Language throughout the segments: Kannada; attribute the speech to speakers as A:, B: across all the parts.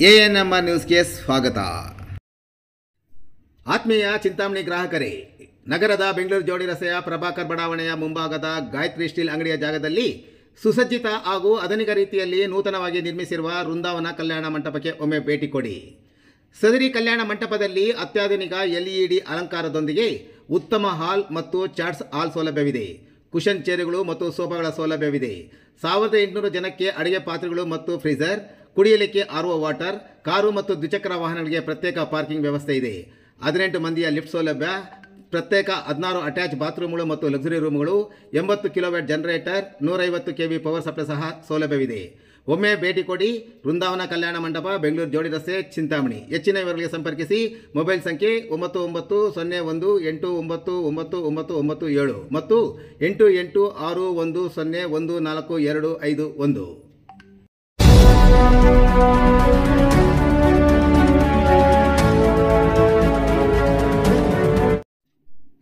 A: ಎಎನ್ಎಂಆರ್ ನ್ಯೂಸ್ಗೆ ಸ್ವಾಗತ. ಆತ್ಮೀಯ ಚಿಂತಾಮಣಿ ಗ್ರಾಹಕರೇ, ನಗರದ ಬೆಂಗಳೂರು ಜೋಡಿ ರಸ್ತೆಯ ಪ್ರಭಾಕರ್ ಬಡಾವಣೆಯ ಮುಂಭಾಗದ ಗಾಯತ್ರಿ ಸ್ಟೀಲ್ ಅಂಗಡಿಯ ಜಾಗದಲ್ಲಿ ಸುಸಜ್ಜಿತ ಹಾಗೂ ಆಧುನಿಕ ರೀತಿಯಲ್ಲಿ ನೂತನವಾಗಿ ನಿರ್ಮಿಸಿರುವ ವೃಂದಾವನ ಕಲ್ಯಾಣ ಮಂಟಪಕ್ಕೆ ಒಮ್ಮೆ ಭೇಟಿ ಕೊಡಿ. ಸದರಿ ಕಲ್ಯಾಣ ಮಂಟಪದಲ್ಲಿ ಅತ್ಯಾಧುನಿಕ ಎಲ್ಇಡಿ ಅಲಂಕಾರದೊಂದಿಗೆ ಉತ್ತಮ ಹಾಲ್ ಮತ್ತು ಚಾಟ್ಸ್ ಹಾಲ್ ಸೌಲಭ್ಯವಿದೆ. ಕುಷನ್ ಚೇರುಗಳು ಮತ್ತು ಸೋಫಾಗಳ ಸೌಲಭ್ಯವಿದೆ. 1800 ಜನಕ್ಕೆ ಅಡುಗೆ ಪಾತ್ರೆಗಳು ಮತ್ತು ಫ್ರೀಜರ್, ಕುಡಿಯಲಿಕ್ಕೆ RO ವಾಟರ್, ಕಾರು ಮತ್ತು ದ್ವಿಚಕ್ರ ವಾಹನಗಳಿಗೆ ಪ್ರತ್ಯೇಕ ಪಾರ್ಕಿಂಗ್ ವ್ಯವಸ್ಥೆ ಇದೆ. 18 ಮಂದಿಯ ಲಿಫ್ಟ್ ಸೌಲಭ್ಯ, ಪ್ರತ್ಯೇಕ 16 ಅಟ್ಯಾಚ್ ಬಾತ್ರೂಮ್ಗಳು ಮತ್ತು ಲಕ್ಸುರಿ ರೂಮ್ಗಳು, 80 kilowatt generator, 150 kV power supply ಸಹ ಸೌಲಭ್ಯವಿದೆ. ಒಮ್ಮೆ ಭೇಟಿ ಕೊಡಿ. ವೃಂದಾವನ ಕಲ್ಯಾಣ ಮಂಟಪ, ಬೆಂಗಳೂರು ಜೋಡಿ ರಸ್ತೆ, ಚಿಂತಾಮಣಿ. ಹೆಚ್ಚಿನ ವಿವರಗಳಿಗೆ ಸಂಪರ್ಕಿಸಿ. ಮೊಬೈಲ್ ಸಂಖ್ಯೆ 9901199997 ಮತ್ತು 8861014251.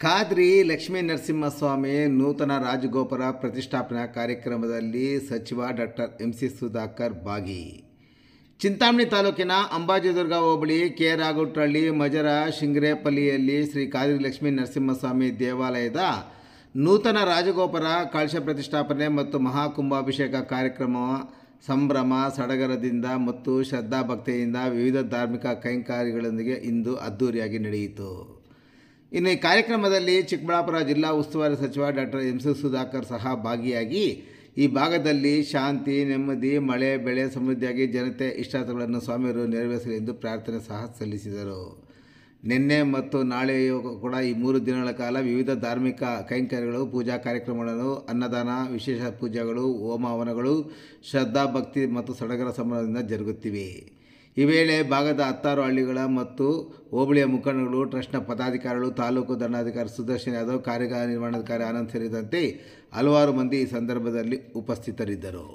A: ಖಾದ್ರಿ ಲಕ್ಷ್ಮೀ ನರಸಿಂಹಸ್ವಾಮಿ ನೂತನ ರಾಜಗೋಪುರ ಪ್ರತಿಷ್ಠಾಪನಾ ಕಾರ್ಯಕ್ರಮದಲ್ಲಿ ಸಚಿವ ಡಾಕ್ಟರ್ MC ಸುಧಾಕರ್ ಭಾಗಿ. ಚಿಂತಾಮಣಿ ತಾಲೂಕಿನ ಅಂಬಾಜಿದುರ್ಗ ಹೋಬಳಿ ರಾಗುಟ್ರಳ್ಳಿ ಮಜರ ಶಿಂಗ್ರೇಪಲ್ಲಿಯಲ್ಲಿ ಶ್ರೀ ಖಾದ್ರಿ ಲಕ್ಷ್ಮೀ ನರಸಿಂಹಸ್ವಾಮಿ ದೇವಾಲಯದ ನೂತನ ರಾಜಗೋಪುರ ಕಳಶ ಪ್ರತಿಷ್ಠಾಪನೆ ಮತ್ತು ಮಹಾಕುಂಭಾಭಿಷೇಕ ಕಾರ್ಯಕ್ರಮ ಸಂಭ್ರಮ ಸಡಗರದಿಂದ ಮತ್ತು ಶ್ರದ್ಧಾಭಕ್ತಿಯಿಂದ ವಿವಿಧ ಧಾರ್ಮಿಕ ಕೈಂಕರ್ಯಗಳೊಂದಿಗೆ ಇಂದು ಅದ್ದೂರಿಯಾಗಿ ನಡೆಯಿತು. ಇನ್ನು ಈ ಕಾರ್ಯಕ್ರಮದಲ್ಲಿ ಚಿಕ್ಕಬಳ್ಳಾಪುರ ಜಿಲ್ಲಾ ಉಸ್ತುವಾರಿ ಸಚಿವ ಡಾಕ್ಟರ್ MC ಸುಧಾಕರ್ ಸಹ ಭಾಗಿಯಾಗಿ ಈ ಭಾಗದಲ್ಲಿ ಶಾಂತಿ, ನೆಮ್ಮದಿ, ಮಳೆ, ಬೆಳೆ ಸಮೃದ್ಧಿಯಾಗಿ ಜನತೆ ಇಷ್ಟಾರ್ಥಗಳನ್ನು ಸ್ವಾಮಿಯವರು ನೆರವೇರಿಸಲಿ ಎಂದು ಪ್ರಾರ್ಥನೆ ಸಹ ಸಲ್ಲಿಸಿದರು. ನಿನ್ನೆ ಮತ್ತು ನಾಳೆಯೂ ಕೂಡ ಈ 3 ದಿನಗಳ ಕಾಲ ವಿವಿಧ ಧಾರ್ಮಿಕ ಕೈಂಕರ್ಯಗಳು, ಪೂಜಾ ಕಾರ್ಯಕ್ರಮಗಳನ್ನು, ಅನ್ನದಾನ, ವಿಶೇಷ ಪೂಜೆಗಳು, ಹೋಮ ಹವನಗಳು ಶ್ರದ್ಧಾಭಕ್ತಿ ಮತ್ತು ಸಡಗರ ಸಂಭ್ರಮದಿಂದ ಜರುಗುತ್ತಿವೆ. ಈ ವೇಳೆ ಭಾಗದ 16 ಹಳ್ಳಿಗಳ ಮತ್ತು ಹೋಬಳಿಯ ಮುಖಂಡಗಳು, ಟ್ರಸ್ಟ್ನ ಪದಾಧಿಕಾರಿಗಳು, ತಾಲೂಕು ದಂಡಾಧಿಕಾರಿ ಸುದರ್ಶನ್ ಯಾದವ್, ಕಾರ್ಯನಿರ್ವಹಣಾಧಿಕಾರಿ ಆನಂದ್ ಸೇರಿದಂತೆ ಹಲವಾರು ಮಂದಿ ಈ ಸಂದರ್ಭದಲ್ಲಿ ಉಪಸ್ಥಿತರಿದ್ದರು.